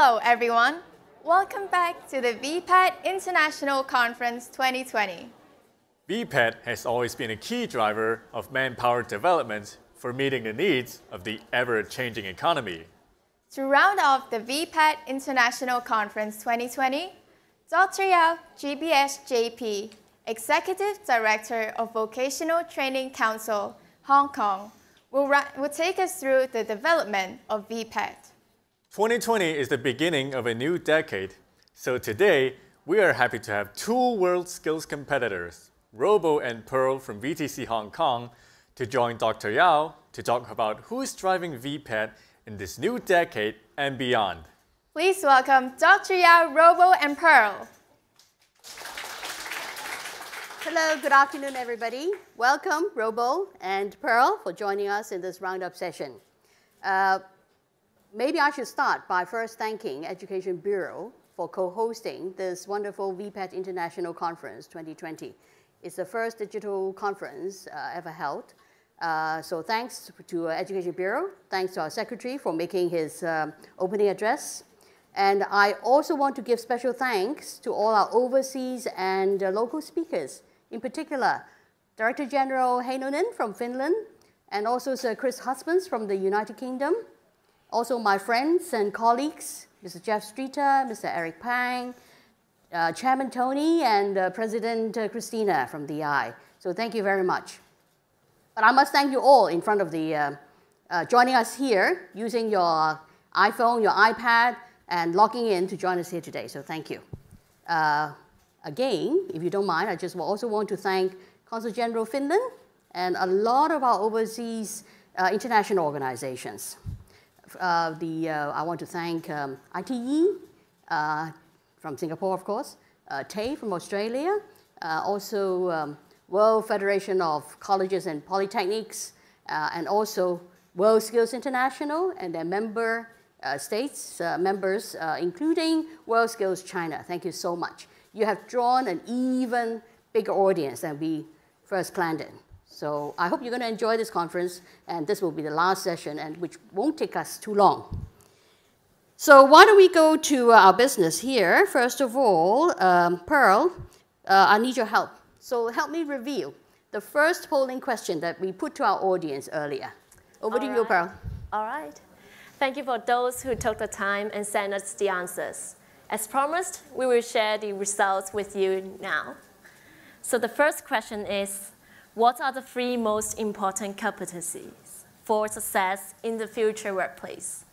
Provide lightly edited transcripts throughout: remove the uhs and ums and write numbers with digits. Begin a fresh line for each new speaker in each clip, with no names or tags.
Hello everyone! Welcome back to the VPET International Conference 2020.
VPET has always been a key driver of manpower development for meeting the needs of the ever-changing economy.
To round off the VPET International Conference 2020, Dr. Yeung, GBS JP, Executive Director of Vocational Training Council, Hong Kong, will take us through the development of VPET.
2020 is the beginning of a new decade, so today we are happy to have two WorldSkills competitors, Robo and Pearl from VTC Hong Kong, to join Dr. Yao to talk about who's driving VPET in this new decade and beyond.
Please welcome Dr. Yao, Robo, and Pearl.
Hello, good afternoon, everybody. Welcome, Robo and Pearl, for joining us in this roundup session. Maybe I should start by first thanking Education Bureau for co-hosting this wonderful VPET International Conference 2020. It's the first digital conference ever held. So thanks to Education Bureau, thanks to our secretary for making his opening address. And I also want to give special thanks to all our overseas and local speakers. In particular, Director General Heinonen from Finland, and also Sir Chris Husbands from the United Kingdom. Also my friends and colleagues, Mr. Jeff Streeter, Mr. Eric Pang, Chairman Tony, and President Christina from DI. So thank you very much. But I must thank you all in front of the, joining us here, using your iPhone, your iPad, and logging in to join us here today. So thank you. Again, if you don't mind, I just also want to thank Consul General Finland and a lot of our overseas international organizations. I want to thank ITE from Singapore, of course, TAE from Australia, also World Federation of Colleges and Polytechnics, and also WorldSkills International and their member states, members, including WorldSkills China. Thank you so much. You have drawn an even bigger audience than we first planned it. So I hope you're going to enjoy this conference, and this will be the last session, and which won't take us too long. So why don't we go to our business here? First of all, Pearl, I need your help. So help me review the first polling question that we put to our audience earlier. Over to you, Pearl.
All right. Thank you for those who took the time and sent us the answers. As promised, we will share the results with you now. So the first question is, what are the three most important competencies for success in the future workplace?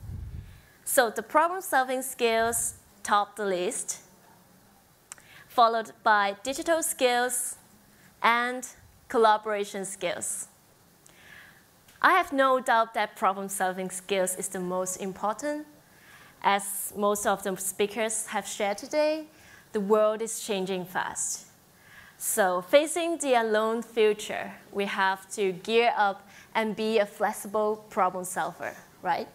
So the problem-solving skills top the list, followed by digital skills and collaboration skills. I have no doubt that problem-solving skills is the most important. As most of the speakers have shared today, the world is changing fast. So facing the unknown future, we have to gear up and be a flexible problem solver, right?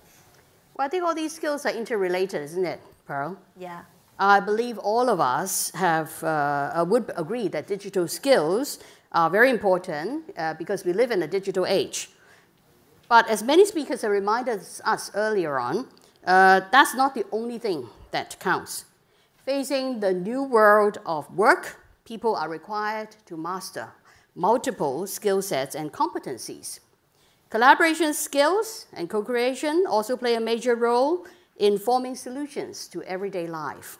Well, I think all these skills are interrelated, isn't it, Pearl?
Yeah.
I believe all of us would agree that digital skills are very important because we live in a digital age. But as many speakers have reminded us earlier on, that's not the only thing that counts. Facing the new world of work, people are required to master multiple skill sets and competencies. Collaboration skills and co-creation also play a major role in forming solutions to everyday life.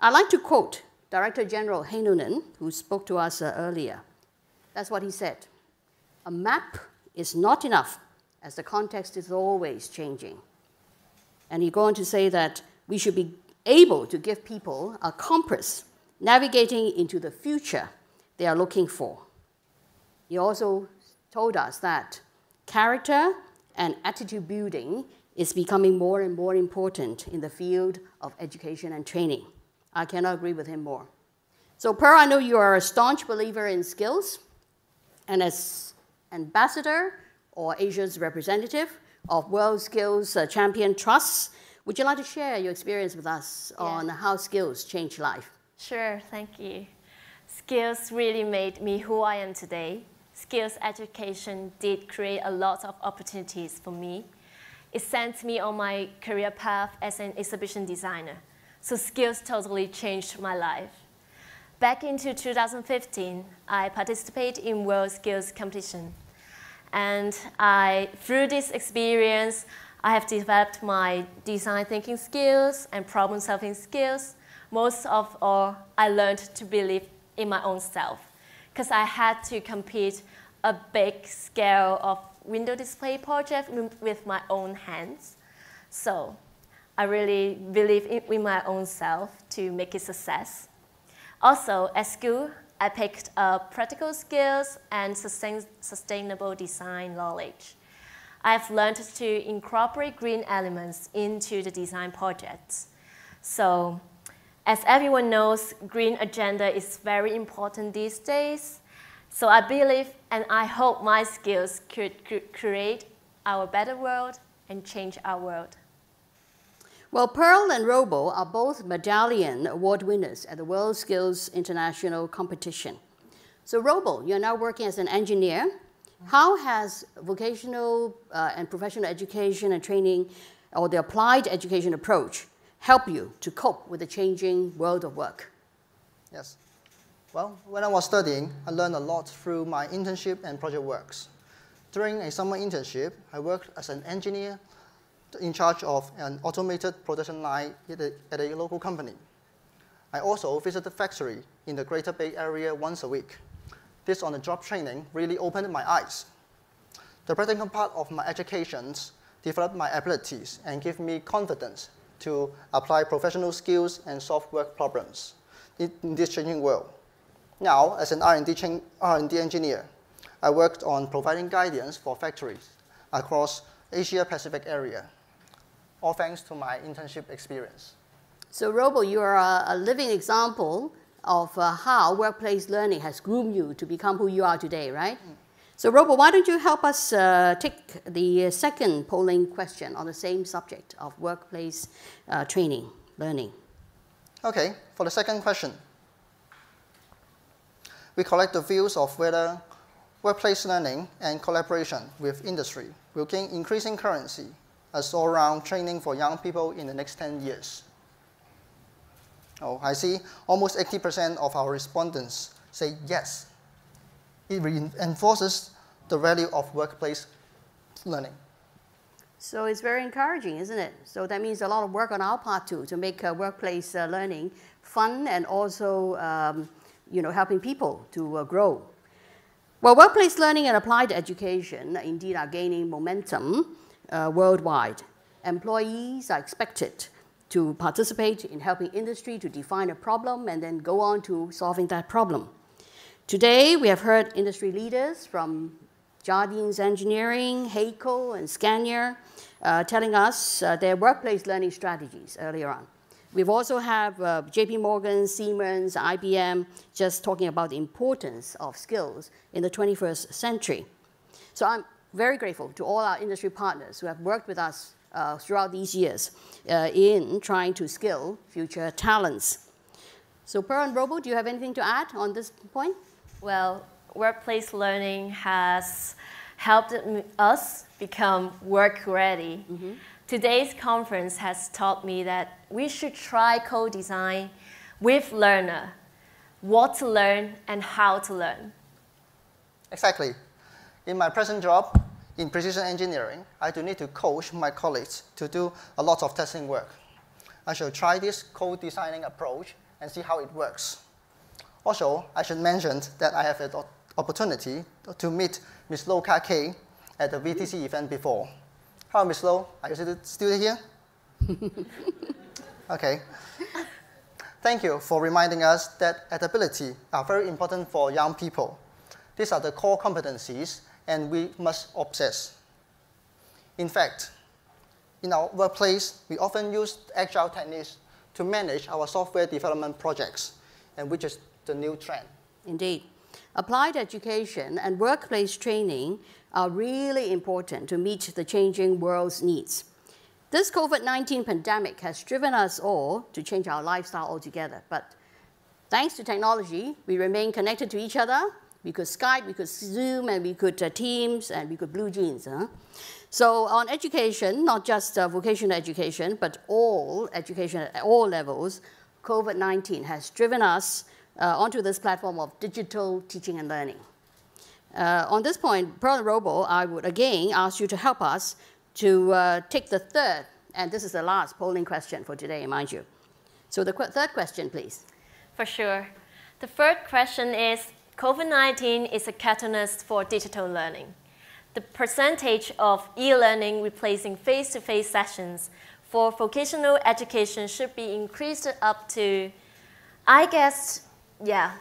I'd like to quote Director General Heinonen, who spoke to us earlier. That's what he said. A map is not enough, as the context is always changing. And he goes on to say that we should be able to give people a compass navigating into the future they are looking for. He also told us that character and attitude building is becoming more and more important in the field of education and training. I cannot agree with him more. So Pearl, I know you are a staunch believer in skills, and as ambassador or Asia's representative of WorldSkills Champion Trusts, would you like to share your experience with us on how skills change life?
Sure, thank you. Skills really made me who I am today. Skills education did create a lot of opportunities for me. it sent me on my career path as an exhibition designer. So skills totally changed my life. Back into 2015, I participated in WorldSkills competition. And through this experience, I have developed my design thinking skills and problem solving skills. Most of all, I learned to believe in my own self, because I had to compete a big scale of window display project with my own hands. So I really believe in my own self to make it success. Also, at school, I picked up practical skills and sustainable design knowledge. I've learned to incorporate green elements into the design projects. So, as everyone knows, green agenda is very important these days. So I believe and I hope my skills could create our better world and change our world.
Well, Pearl and Robo are both medallion award winners at the WorldSkills International Competition. So Robo, you're now working as an engineer. How has vocational and professional education and training, or the applied education approach, help you to cope with the changing world of work?
Yes. Well, when I was studying, I learned a lot through my internship and project works. During a summer internship, I worked as an engineer in charge of an automated production line at a local company. I also visited the factory in the Greater Bay Area once a week. This on-the-job training really opened my eyes. The practical part of my education developed my abilities and gave me confidence to apply professional skills and solve work problems in this changing world. Now, as an R&D engineer, I worked on providing guidance for factories across Asia-Pacific area, all thanks to my internship experience.
So Robo, you are a living example of how workplace learning has groomed you to become who you are today, right? So Robo, why don't you help us take the second polling question on the same subject of workplace training, learning.
Okay, for the second question, we collect the views of whether workplace learning and collaboration with industry will gain increasing currency as all-round training for young people in the next 10 years. Oh, I see almost 80% of our respondents say yes. It reinforces the value of workplace learning.
So it's very encouraging, isn't it? So that means a lot of work on our part too, to make workplace learning fun and also helping people to grow. Well, workplace learning and applied education indeed are gaining momentum worldwide. Employees are expected to participate in helping industry to define a problem and then go on to solving that problem. Today, we have heard industry leaders from Jardines Engineering, Heiko, and Scania telling us their workplace learning strategies earlier on. We've also have JP Morgan, Siemens, IBM just talking about the importance of skills in the 21st century. So I'm very grateful to all our industry partners who have worked with us throughout these years in trying to skill future talents. So Pearl and Robo, do you have anything to add on this point?
Well, workplace learning has helped us become work ready. Mm-hmm. Today's conference has taught me that we should try co-design with learner, what to learn and how to learn.
Exactly. In my present job, in precision engineering, I do need to coach my colleagues to do a lot of testing work. I shall try this co-designing approach and see how it works. Also, I should mention that I have an opportunity to meet Ms. Lo Ka-Kay at the VTC event before. Hello, Ms. Lo. Are you still here? Okay. Thank you for reminding us that adaptability are very important for young people. These are the core competencies, and we must obsess. In fact, in our workplace, we often use agile techniques to manage our software development projects, and which is the new trend.
Indeed. Applied education and workplace training are really important to meet the changing world's needs. This COVID-19 pandemic has driven us all to change our lifestyle altogether, but thanks to technology, we remain connected to each other, We could Skype, we could Zoom, and we could Teams, and we could Blue Jeans. So on education, not just vocational education, but all education at all levels, COVID-19 has driven us onto this platform of digital teaching and learning. On this point, Pearl and Robo, I would again ask you to help us to take the third, and this is the last polling question for today, mind you. So the third question, please.
For sure. The third question is, COVID-19 is a catalyst for digital learning. The percentage of e-learning replacing face-to-face sessions for vocational education should be increased up to, I guess, yeah,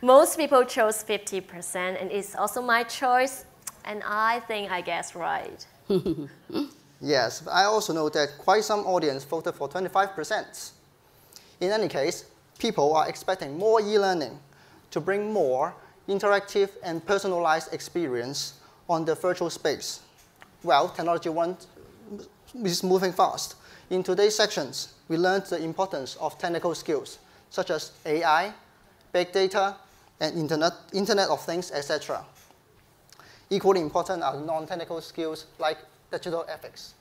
most people chose 50%, and it's also my choice, and I think I guessed right.
Yes, but I also know that quite some audience voted for 25%. In any case, people are expecting more e-learning to bring more interactive and personalized experience on the virtual space. Well, technology is moving fast. In today's sections, we learned the importance of technical skills, such as AI, big data, and Internet of Things, etc. Equally important are non-technical skills like digital ethics.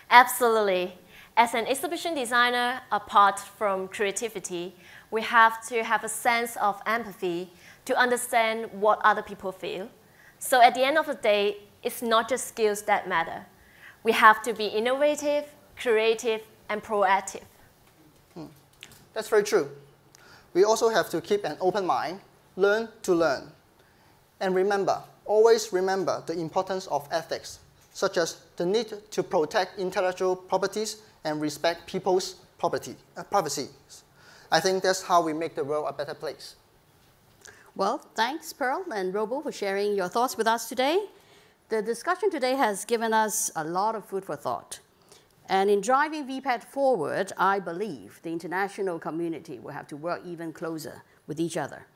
Absolutely. As an exhibition designer, apart from creativity, we have to have a sense of empathy to understand what other people feel. So at the end of the day, it's not just skills that matter. We have to be innovative, creative, and proactive.
That's very true. We also have to keep an open mind, learn to learn. And remember, always remember the importance of ethics, such as the need to protect intellectual properties and respect people's privacy. I think that's how we make the world a better place.
Well, thanks, Pearl and Robo, for sharing your thoughts with us today. The discussion today has given us a lot of food for thought. And in driving VPET forward, I believe the international community will have to work even closer with each other.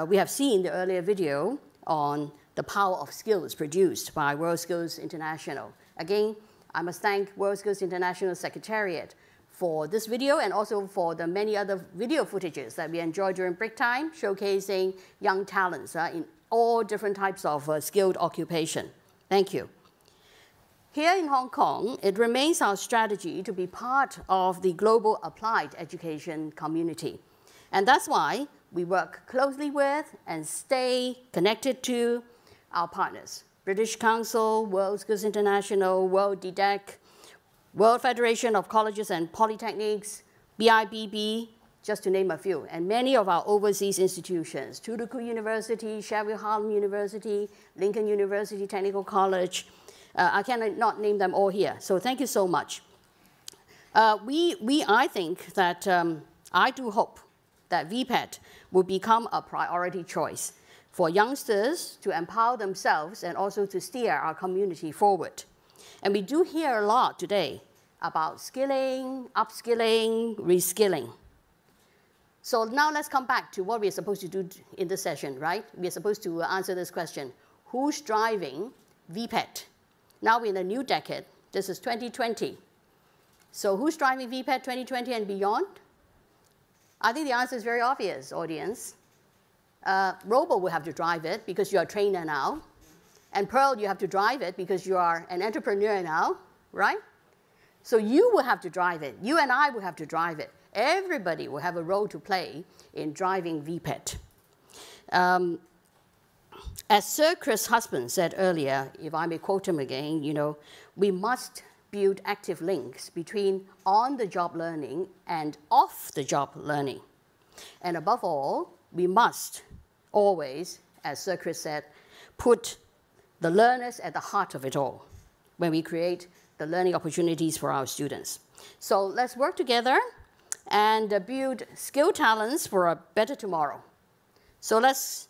We have seen the earlier video on the power of skills produced by WorldSkills International. Again, I must thank WorldSkills International Secretariat for this video and also for the many other video footages that we enjoyed during break time, showcasing young talents in all different types of skilled occupation. Thank you. Here in Hong Kong, it remains our strategy to be part of the global applied education community. And that's why we work closely with and stay connected to our partners, British Council, WorldSkills International, World DDEC, World Federation of Colleges and Polytechnics, BIBB, just to name a few, and many of our overseas institutions, Turku University, Sheffield Hallam University, Lincoln University Technical College. I cannot name them all here, so thank you so much. I think that, I do hope that VPET will become a priority choice for youngsters to empower themselves and also to steer our community forward. And we do hear a lot today about skilling, upskilling, reskilling. So now let's come back to what we're supposed to do in this session, right? We're supposed to answer this question. Who's driving VPET? Now we're in a new decade. This is 2020. So who's driving VPET 2020 and beyond? I think the answer is very obvious, audience. Robo will have to drive it because you're a trainer now. And Pearl, you have to drive it because you are an entrepreneur now, right? So you will have to drive it. You and I will have to drive it. Everybody will have a role to play in driving VPET. As Sir Chris Husband said earlier, if I may quote him again, you know, we must build active links between on-the-job learning and off-the-job learning. And above all, we must always, as Sir Chris said, put the learners at the heart of it all when we create the learning opportunities for our students. So let's work together and build skill talents for a better tomorrow. So let's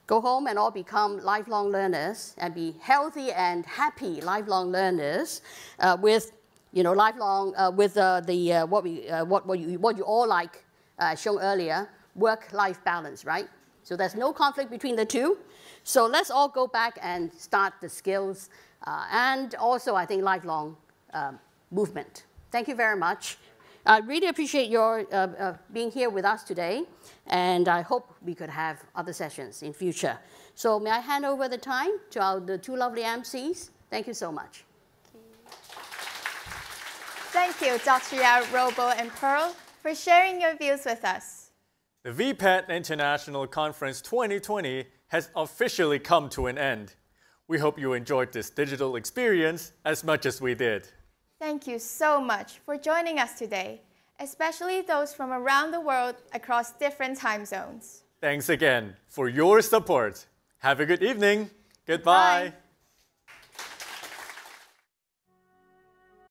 go home and all become lifelong learners and be healthy and happy lifelong learners with, you know, lifelong what you all like shown earlier, work-life balance, right? So there's no conflict between the two. So let's all go back and start the skills and also, I think, lifelong movement. Thank you very much. I really appreciate your being here with us today, and I hope we could have other sessions in future. So may I hand over the time to the two lovely MCs? Thank you so much.
Thank you, Dr. Yao, Robo, and Pearl, for sharing your views with us.
The VPET International Conference 2020 has officially come to an end. We hope you enjoyed this digital experience as much as we did.
Thank you so much for joining us today, especially those from around the world across different time zones.
Thanks again for your support. Have a good evening. Goodbye.
Bye.